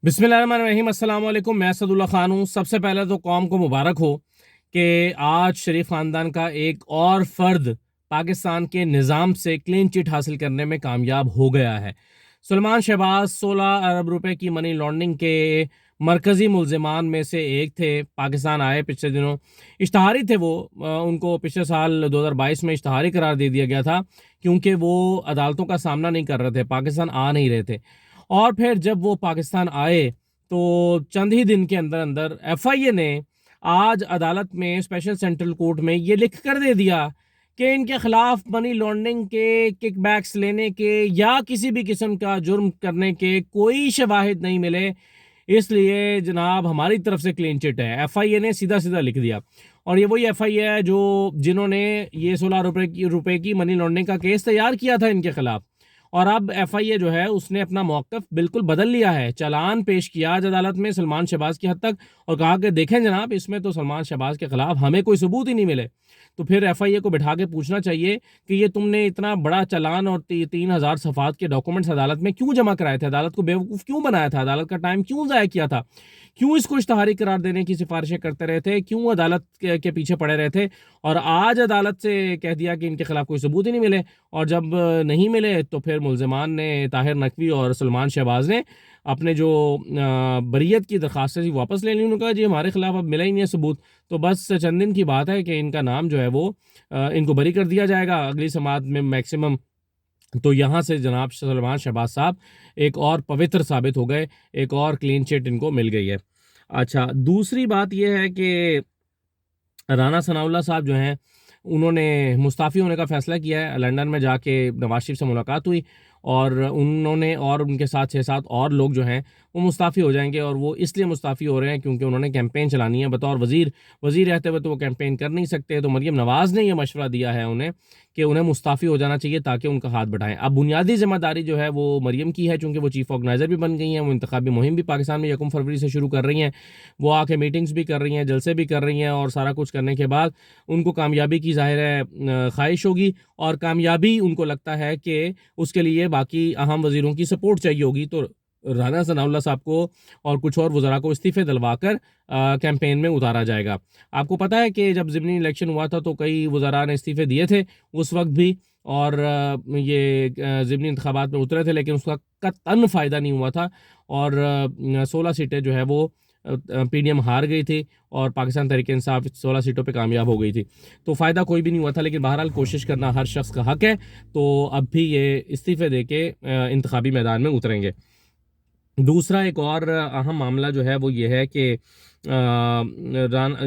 बिस्मिल्लाहिर्रहमानिर्रहीम, अस्सलाम वालेकुम। मैं असदुल्ला खान हूँ। सबसे पहले तो कौम को मुबारक हो कि आज शरीफ ख़ानदान का एक और फ़र्द पाकिस्तान के निज़ाम से क्लीन चिट हासिल करने में कामयाब हो गया है। सलमान शहबाज 16 अरब रुपए की मनी लॉन्ड्रिंग के मरकज़ी मुलज़िमान में से एक थे। पाकिस्तान आए पिछले दिनों, इश्तहारी थे वो। उनको पिछले साल 2022 में इश्तहारी करार दे दिया गया था क्योंकि वो अदालतों का सामना नहीं कर रहे थे, पाकिस्तान आ नहीं रहे थे। और फिर जब वो पाकिस्तान आए तो चंद ही दिन के अंदर अंदर एफआईए ने आज अदालत में, स्पेशल सेंट्रल कोर्ट में, ये लिख कर दे दिया कि इनके खिलाफ मनी लॉन्ड्रिंग के, किकबैक्स लेने के या किसी भी किस्म का जुर्म करने के कोई शवाहिद नहीं मिले। इसलिए जनाब हमारी तरफ से क्लीन चिट है। एफआईए ने सीधा सीधा लिख दिया। और ये वही एफआईए है जो जिन्होंने ये 16 रुपए की मनी लॉन्ड्रिंग का केस तैयार किया था इनके खिलाफ। और अब एफआईए जो है उसने अपना मौक़िफ़ बिल्कुल बदल लिया है। चालान पेश किया आज अदालत में सलमान शहबाज की हद तक और कहा कि देखें जनाब, इसमें तो सलमान शहबाज के खिलाफ हमें कोई सबूत ही नहीं मिले। तो फिर एफआईए को बिठा के पूछना चाहिए कि ये तुमने इतना बड़ा चालान और 3,000 सफ़ात के डॉक्यूमेंट्स अदालत में क्यों जमा कराए थे? अदालत को बेवकूफ़ क्यों बनाया था? अदालत का टाइम क्यों ज़ाया किया था? क्यों इसको इश्तहारी करार देने की सिफारिशें करते रहे थे? क्यों अदालत के पीछे पड़े रहे थे? और आज अदालत से कह दिया कि इनके खिलाफ कोई सबूत ही नहीं मिले। और जब नहीं मिले तो फिर मुलज़िमान ने, ताहिर नकवी और सलमान शहबाज ने, अपने जो बरीयत की दरख्वास्त थी वापस ले ली। उन्होंने कहा जी हमारे खिलाफ अब मिला ही नहीं है सबूत, तो बस चंद दिन की बात है कि इनका नाम जो है वो इनको बरी कर दिया जाएगा अगली समात में मैक्सिमम। तो यहाँ से जनाब सलमान शहबाज साहब एक और पवित्र साबित हो गए, एक और क्लीन चिट इनको मिल गई है। अच्छा, दूसरी बात यह है कि राना सनाउल्लाह साहब जो हैं उन्होंने मुस्ताफ़ी होने का फ़ैसला किया है। लंदन में जाके नवाज़ शरीफ से मुलाकात हुई और उन्होंने और उनके साथ 6-7 और लोग जो हैं वो मुस्ताफ़ी हो जाएँगे। और वो इसलिए मुस्ताफ़ी हो रहे हैं क्योंकि उन्होंने कैंपेन चलानी है बतौर वज़ीर। वज़ीर रहते हुए तो वो कैंपेन कर नहीं सकते, तो मरीम नवाज़ ने ये मशवरा दिया है उन्हें कि उन्हें मुस्ताफ़ी हो जाना चाहिए ताकि उनका हाथ बढ़ाएँ। अब बुनियादी ज़िम्मेदारी जो है वो मरीम की है, चूँकि वो चीफ़ ऑर्गेनाइज़र भी बन गई हैं। वो इंतखाबी मुहिम भी पाकिस्तान में 1 फरवरी से शुरू कर रही हैं। वो आके मीटिंग्स भी कर रही हैं, जलसे भी कर रही हैं और सारा कुछ करने के बाद उनको कामयाबी की ज़ाहिर है ख्वाहिश होगी। और कामयाबी उनको लगता है कि उसके लिए बाकी अहम वज़ीरों की सपोर्ट चाहिए होगी। तो राना सनाउल्लाह साहब को और कुछ और वज़रा को इस्तीफ़े दिलवाकर कैंपेन में उतारा जाएगा। आपको पता है कि जब ज़िमनी इलेक्शन हुआ था तो कई वज़रा ने इस्तीफ़े दिए थे उस वक़्त भी, और ये ज़िमनी इंतखाबात में उतरे थे, लेकिन उसका कतई फ़ायदा नहीं हुआ था। और 16 सीटें जो है वो पीडीएम हार गई थी और पाकिस्तान तहरीक इंसाफ 16 सीटों पे कामयाब हो गई थी। तो फ़ायदा कोई भी नहीं हुआ था, लेकिन बहरहाल कोशिश करना हर शख्स का हक़ है। तो अब भी ये इस्तीफ़े दे के इंतखाबी मैदान में उतरेंगे। दूसरा एक और अहम मामला जो है वो ये है कि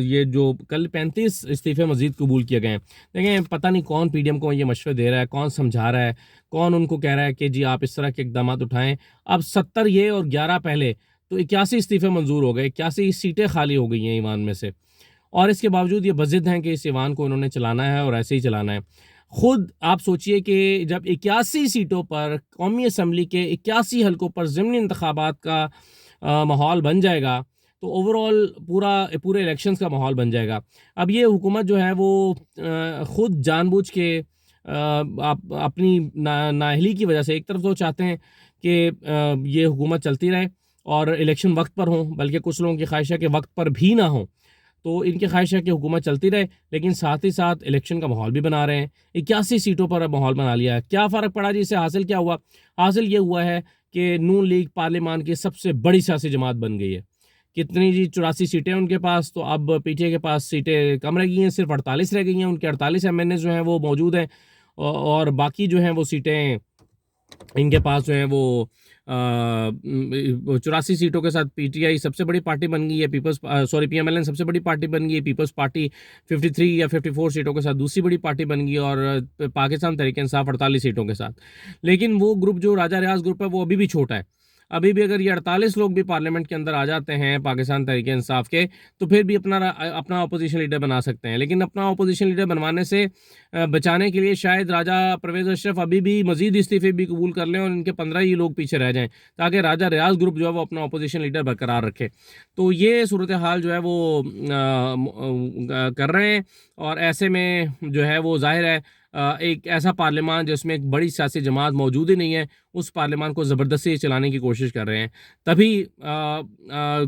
ये जो कल 35 इस्तीफ़े मज़ीद कबूल किए गए हैं। देखें, पता नहीं कौन पीडीएम को ये मशवरे दे रहा है, कौन समझा रहा है, कौन उनको कह रहा है कि जी आप इस तरह के इक़दामात उठाएँ। अब 70 ये और 11 पहले, तो 81 इस्तीफ़े मंज़ूर हो गए, 81 सीटें खाली हो गई हैं ईवान में से। और इसके बावजूद ये बज़िद हैं कि इस ईवान को इन्होंने चलाना है और ऐसे ही चलाना है। खुद आप सोचिए कि जब 81 सीटों पर, कौमी असम्बली के 81 हलकों पर ज़िमनी इंतखाबात का माहौल बन जाएगा, तो ओवरऑल पूरे इलेक्शंस का माहौल बन जाएगा। अब ये हुकूमत जो है वो खुद जानबूझ के अपनी नाअहली की वजह से एक तरफ तो चाहते हैं कि ये हुकूमत चलती रहे और इलेक्शन वक्त पर हों, बल्कि कुछ लोगों की ख्वाहिश है कि वक्त पर भी ना हो। तो इनकी ख्वाहिश है कि हुकूमत चलती रहे, लेकिन साथ ही साथ इलेक्शन का माहौल भी बना रहे हैं। 81 सीटों पर अब माहौल बना लिया है। क्या फ़र्क पड़ा जी? इससे हासिल क्या हुआ? हासिल ये हुआ है कि नून लीग पार्लियामान की सबसे बड़ी सियासी जमात बन गई है। कितनी जी? 84 सीटें उनके पास, तो अब पीटीआई के पास सीटें कम रह गई हैं, सिर्फ 48 रह गई हैं। उनके 48 एमएनए जो हैं वो मौजूद हैं और बाकी जो हैं वो सीटें इनके पास जो है वो 84 सीटों के साथ पीटीआई सबसे बड़ी पार्टी बन गई है। पीएमएलएन सबसे बड़ी पार्टी बन गई है। पीपल्स पार्टी 53 या 54 सीटों के साथ दूसरी बड़ी पार्टी बन गई है और पाकिस्तान तहरीक इंसाफ 48 सीटों के साथ। लेकिन वो ग्रुप जो राजा रियाज ग्रुप है वो अभी भी छोटा है। अभी भी अगर ये 48 लोग भी पार्लियामेंट के अंदर आ जाते हैं पाकिस्तान तहरीक इंसाफ के, तो फिर भी अपना अपोजिशन लीडर बना सकते हैं। लेकिन अपना अपोजिशन लीडर बनवाने से बचाने के लिए शायद राजा परवेज़ अशरफ अभी भी मज़ीद इस्तीफ़े भी कबूल कर लें और इनके 15 ही लोग पीछे रह जाएँ, ताकि राजा रियाज़ ग्रुप जो है वो अपना अपोजिशन लीडर बरकरार रखे। तो ये सूरत हाल जो है वो कर रहे हैं। और ऐसे में जो है वो ज़ाहिर है एक ऐसा पार्लियामान जिसमें एक बड़ी सियासी जमात मौजूद ही नहीं है, उस पार्लियामान को ज़बरदस्ती चलाने की कोशिश कर रहे हैं। तभी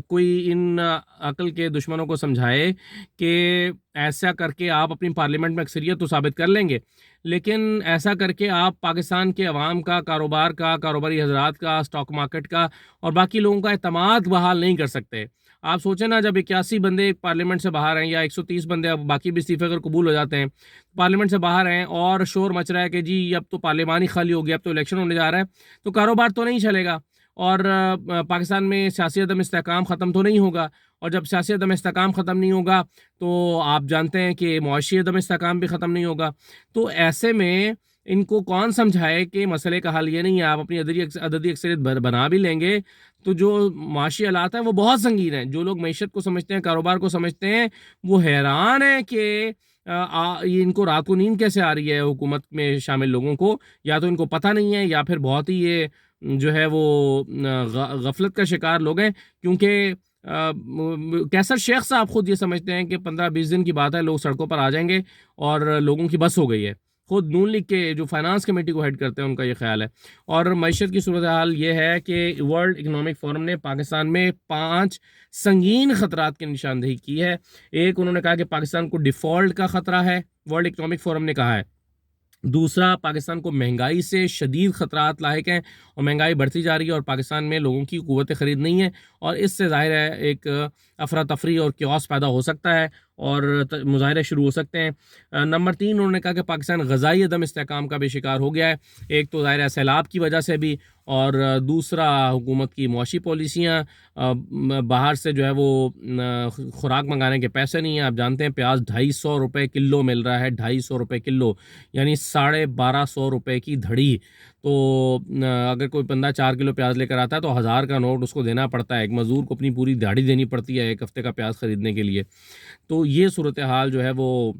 कोई इन अक्ल के दुश्मनों को समझाए कि ऐसा करके आप अपनी पार्लियामेंट में अक्सरियत तो साबित कर लेंगे, लेकिन ऐसा करके आप पाकिस्तान के अवाम का, कारोबार का, कारोबारी हजरात का, स्टॉक मार्केट का और बाकी लोगों का एतमाद बहाल नहीं कर सकते। आप सोचें ना, जब 81 बंदे पार्लियामेंट से बाहर हैं या 130 बंदे, अब बाकी भी इस्तीफे अगर कबूल हो जाते हैं, पार्लियामेंट से बाहर हैं और शोर मच रहा है कि जी अब तो पार्लियामान ही खाली हो गया, अब तो इलेक्शन होने जा रहा है, तो कारोबार तो नहीं चलेगा और पाकिस्तान में सियासी अदम इस्तेहकाम ख़त्म तो नहीं होगा। और जब सियासी अदम इस्तेहकाम ख़त्म नहीं होगा तो आप जानते हैं कि मुआशी अदम इस्तेहकाम भी ख़त्म नहीं होगा। तो ऐसे में इनको कौन समझाए कि मसले का हल ये नहीं है, आप अपनी अददी अक्सरियत बना भी लेंगे तो जो माशी हालात हैं वो बहुत संगीन हैं। जो लोग मईशत को समझते हैं, कारोबार को समझते हैं, वो हैरान है कि ये इनको रात को नींद कैसे आ रही है हुकूमत में शामिल लोगों को। या तो इनको पता नहीं है या फिर बहुत ही ये जो है वो गफलत का शिकार लोग हैं, क्योंकि कैसर शेख साहब खुद ये समझते हैं कि 15-20 दिन की बात है, लोग सड़कों पर आ जाएंगे और लोगों की बस हो गई है। खुद नून लीग के जो फाइनेंस कमेटी को हेड करते हैं उनका ये ख्याल है। और मईशत की सूरत हाल ये है कि वर्ल्ड इकनॉमिक फोरम ने पाकिस्तान में 5 संगीन ख़तरात की निशानदेही की है। एक, उन्होंने कहा कि पाकिस्तान को डिफ़ॉल्ट का ख़तरा है, वर्ल्ड इकनॉमिक फोरम ने कहा है। दूसरा, पाकिस्तान को महंगाई से शदीद ख़तरात लाहिक हैं और महंगाई बढ़ती जा रही है और पाकिस्तान में लोगों की क़ुव्वत ख़रीद नहीं है और इससे ज़ाहिर है एक अफरा तफरी और क्योस पैदा हो सकता है और मुजाहरे शुरू हो सकते हैं। नंबर 3, उन्होंने कहा कि पाकिस्तान ग़ज़ाई अदम इस्तेहकाम का भी शिकार हो गया है। एक तो ज़ाहिर है सैलाब की वजह से भी, और दूसरा हुकूमत की मुआशी पॉलिसियाँ, बाहर से जो है वो खुराक मंगाने के पैसे नहीं हैं। आप जानते हैं प्याज 250 रुपये किलो मिल रहा है, 250 रुपये किलो, यानी 1250 रुपये की धड़ी। तो अगर कोई बंदा 4 किलो प्याज लेकर आता है तो 1000 का नोट उसको देना पड़ता है। एक मज़दूर को अपनी पूरी दिहाड़ी देनी पड़ती है 1 हफ़्ते का प्याज ख़रीदने के लिए। तो ये सूरत हाल जो है वो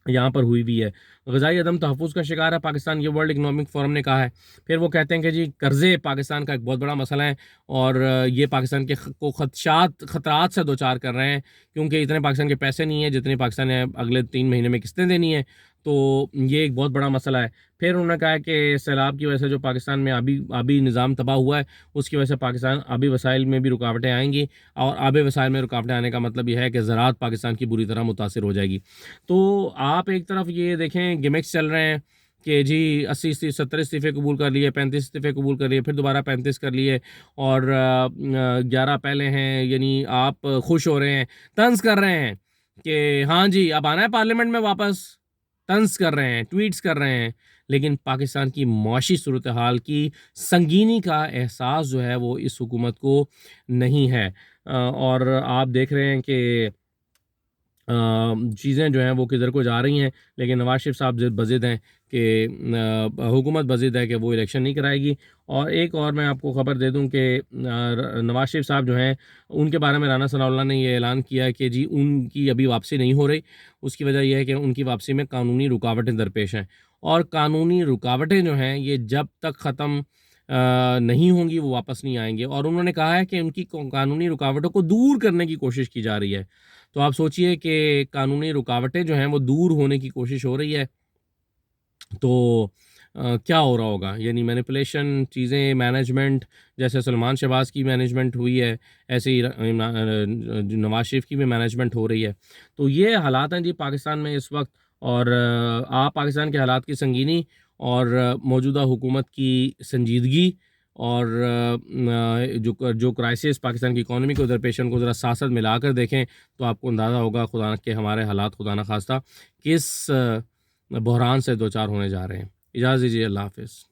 यहाँ पर हुई भी है। ग़ज़ाई अदम तहफ़्फ़ुज़ का शिकार है पाकिस्तान, ये वर्ल्ड इकनॉमिक फ़ोरम ने कहा है। फिर वो कहते हैं कि जी कर्ज़े पाकिस्तान का एक बहुत बड़ा मसला है और ये पाकिस्तान के ख़तरात से दो चार कर रहे हैं, क्योंकि इतने पाकिस्तान के पैसे नहीं हैं जितने पाकिस्तान ने अगले 3 महीने में किस्तें देनी है। तो ये एक बहुत बड़ा मसला है। फिर उन्होंने कहा कि सैलाब की वजह से जो पाकिस्तान में आबी निज़ाम तबाह हुआ है, उसकी वजह से पाकिस्तान आबी वसाइल में भी रुकावटें आएँगी और आबी वसाइल में रुकावटें आने का मतलब ये है कि ज़राअत पाकिस्तान की बुरी तरह मुतासिर हो जाएगी। तो आप एक तरफ ये देखें गिमिक्स चल रहे हैं कि जी 80 70 इस्तीफ़े कबूल कर लिए, 35 इस्तीफ़े कबूल कर लिए, फिर दोबारा 35 कर लिए और 11 पहले हैं, यानी आप खुश हो रहे हैं, तंज़ कर रहे हैं कि हाँ जी अब आना है पार्लियामेंट में वापस, तंज़ कर रहे हैं, ट्वीट्स कर रहे हैं, लेकिन पाकिस्तान की मुआशी सूरत हाल की संगीनी का एहसास जो है वो इस हुकूमत को नहीं है। और आप देख रहे हैं कि चीज़ें जो हैं वो किधर को जा रही हैं, लेकिन नवाज शरीफ साहब बज़िद हैं कि हुकूमत बज़िद है कि वो इलेक्शन नहीं कराएगी। और एक और मैं आपको ख़बर दे दूं कि नवाज शरीफ साहब जो हैं उनके बारे में राना सनाउल्लाह ने ये ऐलान किया है कि जी उनकी अभी वापसी नहीं हो रही। उसकी वजह यह है कि उनकी वापसी में कानूनी रुकावटें दरपेश हैं और कानूनी रुकावटें जो हैं ये जब तक ख़त्म नहीं होंगी वो वापस नहीं आएंगे। और उन्होंने कहा है कि उनकी कानूनी रुकावटों को दूर करने की कोशिश की जा रही है। तो आप सोचिए कि कानूनी रुकावटें जो हैं वो दूर होने की कोशिश हो रही है, तो क्या हो रहा होगा, यानी मैनिपुलेशन चीज़ें, मैनेजमेंट, जैसे सलमान शहबाज की मैनेजमेंट हुई है ऐसे ही नवाज शरीफ की भी मैनेजमेंट हो रही है। तो ये हालात हैं जी पाकिस्तान में इस वक्त। और आप पाकिस्तान के हालात की संगीनी और मौजूदा हुकूमत की संजीदगी और जो क्राइसिस पाकिस्तान की इकॉनमी को दरपेश है उनको ज़रा साथ साथ मिलाकर देखें तो आपको अंदाज़ा होगा खुदा के हमारे हालात खुदा न खास्ता किस बहरान से दो चार होने जा रहे हैं। इजाज़त दीजिए, अल्लाह हाफ़िज़।